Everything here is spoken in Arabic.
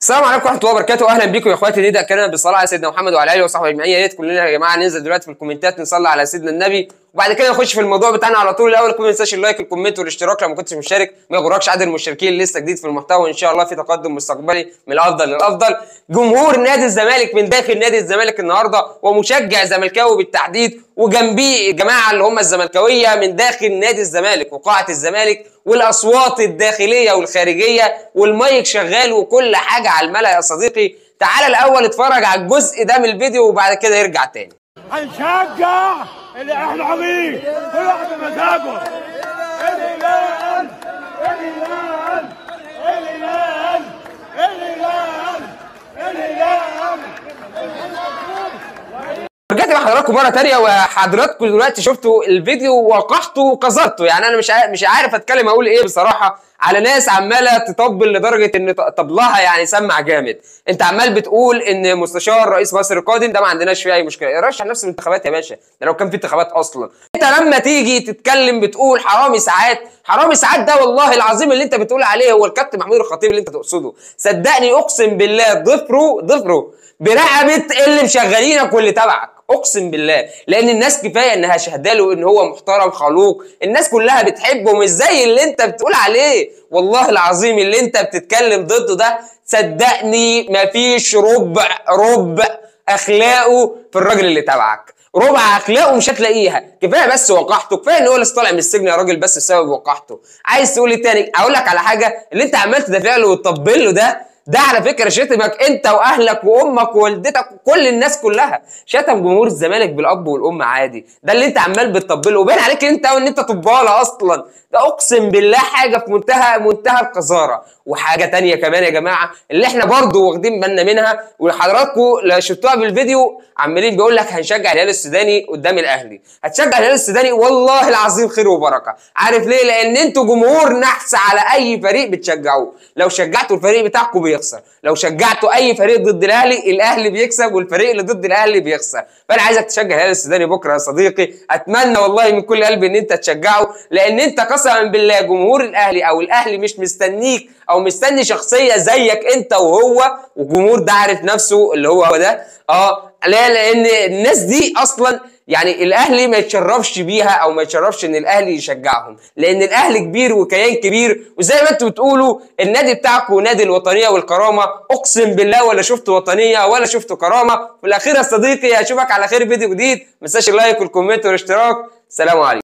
السلام عليكم ورحمه الله وبركاته. اهلا بيكم يا اخواتي. نبدا كلامنا بالصلاه على سيدنا محمد وعلى اله وصحبه اجمعين. يا ريت كلنا يا جماعه ننزل دلوقتي في الكومنتات نصلي على سيدنا النبي، وبعد كده نخش في الموضوع بتاعنا على طول. الاول ما تنساش اللايك والكومنت والاشتراك لو ما كنتش مشترك، ما يغركش عدد المشتركين اللي لسه جديد في المحتوى، وان شاء الله في تقدم مستقبلي من الافضل للافضل. جمهور نادي الزمالك من داخل نادي الزمالك النهارده ومشجع زملكاوي بالتحديد، وجنبيه الجماعه اللي هم الزملكاويه من داخل نادي الزمالك وقاعه الزمالك، والاصوات الداخليه والخارجيه والمايك شغال وكل حاجه على الملأ يا صديقي. تعال الاول اتفرج على الجزء ده من الفيديو وبعد كده يرجع تاني. هنشجع اللي احنا عاملين كل واحد بمزاجه. الهلال الهلال الهلال الهلال الهلال. رجعت مع حضراتكم مره تانيه، وحضراتكم دلوقتي شفتوا الفيديو ووقحته وقذرته. يعني انا مش عارف اتكلم اقول ايه بصراحه على ناس عماله تطبل لدرجه ان طبلها يعني سمع جامد. انت عمال بتقول ان مستشار رئيس مصر القادم ده ما عندناش فيه اي مشكله، يرشح نفسه الانتخابات يا باشا، ده لو كان في انتخابات اصلا. انت لما تيجي تتكلم بتقول حرامي ساعات، حرامي ساعات ده والله العظيم اللي انت بتقول عليه هو الكابتن محمود الخطيب اللي انت تقصده. صدقني اقسم بالله ضفره برقبه اللي مشغلينك واللي تبعك، اقسم بالله. لان الناس كفايه انها شهداله ان هو محترم خلوق، الناس كلها بتحبه، مش زي اللي انت بتقول عليه. والله العظيم اللي انت بتتكلم ضده ده صدقني مفيش ربع اخلاقه في الراجل اللي تبعك، ربع اخلاقه مش هتلاقيها. كفايه بس وقحته، كفايه ان هو لسه طالع من السجن يا راجل بس بسبب وقحته. عايز تقول ايه تاني؟ اقول لك على حاجه، اللي انت عمال تدافع له وتطبل له ده على فكره شتمك انت واهلك وامك ووالدتك وكل الناس كلها، شتم جمهور الزمالك بالاب والام عادي. ده اللي انت عمال بتطبله وبين عليك انت وان انت طباله اصلا. ده اقسم بالله حاجه في منتهى القذاره. وحاجه تانية كمان يا جماعه اللي احنا برضو واخدين بالنا منها وحضراتكم لو شفتوها بالفيديو، عمالين بيقول لك هنشجع الهلال السوداني قدام الاهلي. هتشجع الهلال السوداني والله العظيم خير وبركه. عارف ليه؟ لان انتوا جمهور نحس على اي فريق بتشجعوه. لو شجعتوا الفريق بتاعكم بيخسر، لو شجعتوا اي فريق ضد الاهلي بيكسب، والفريق اللي ضد الاهلي بيخسر. فانا عايزك تشجع الهلال السوداني بكره يا صديقي. اتمنى والله من كل قلبي ان انت تشجعه، لان انت قسما بالله جمهور الاهلي او الاهلي مش مستنيك او مستني شخصيه زيك انت وهو، والجمهور ده عارف نفسه اللي هو ده. لا، لان الناس دي اصلا يعني الاهلي ما يتشرفش بيها او ما يتشرفش ان الاهلي يشجعهم، لان الاهلي كبير وكيان كبير. وزي ما انتوا بتقولوا النادي بتاعكم نادي الوطنيه والكرامه، اقسم بالله ولا شفت وطنيه ولا شفت كرامه. في الاخير يا صديقي اشوفك على خير فيديو جديد. ما تنساش اللايك والكومنت والاشتراك. سلام عليكم.